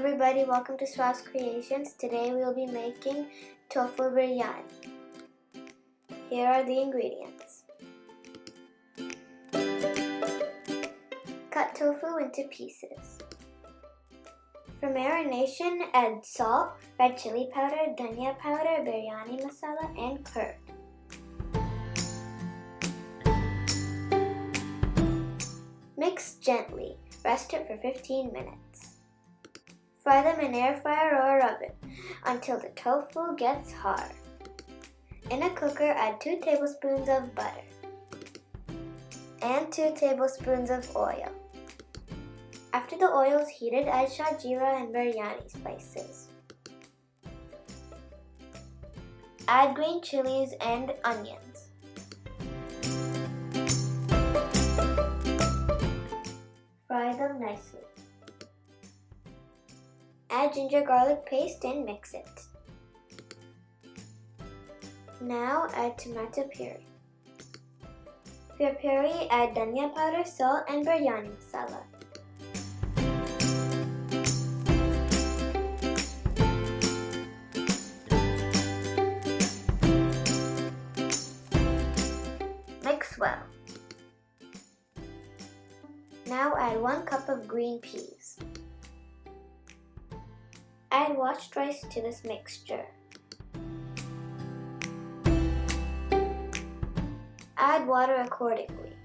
everybody, welcome to Swaz Creations. Today we will be making Tofu Biryani. Here are the ingredients. Cut tofu into pieces. For marination, add salt, red chili powder, dhania powder, Biryani Masala, and curd. Mix gently. Rest it for 15 minutes. Fry them in air fryer or oven until the tofu gets hard. In a cooker, add 2 tablespoons of butter and 2 tablespoons of oil. After the oil is heated, add jeera and Biryani Spices. Add green chilies and onions. Fry them nicely. Add ginger garlic paste and mix it. Now add tomato puree. For your puree, add dhania powder, salt, and Biryani Masala. Mix well. Now add 1 cup of green peas. Add washed rice to this mixture. Add water accordingly.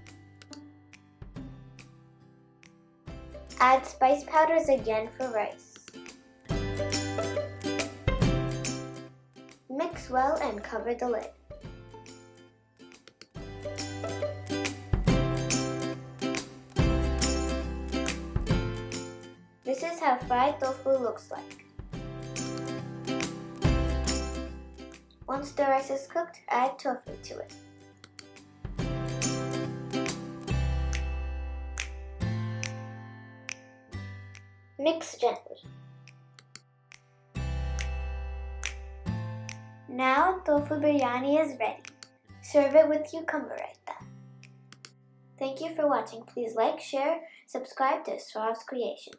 Add spice powders again for rice. Mix well and cover the lid. This is how fried tofu looks like. Once the rice is cooked, add tofu to it. Mix gently. Now tofu biryani is ready. Serve it with cucumber raita. Thank you for watching. Please like, share, subscribe to Swaz Creations.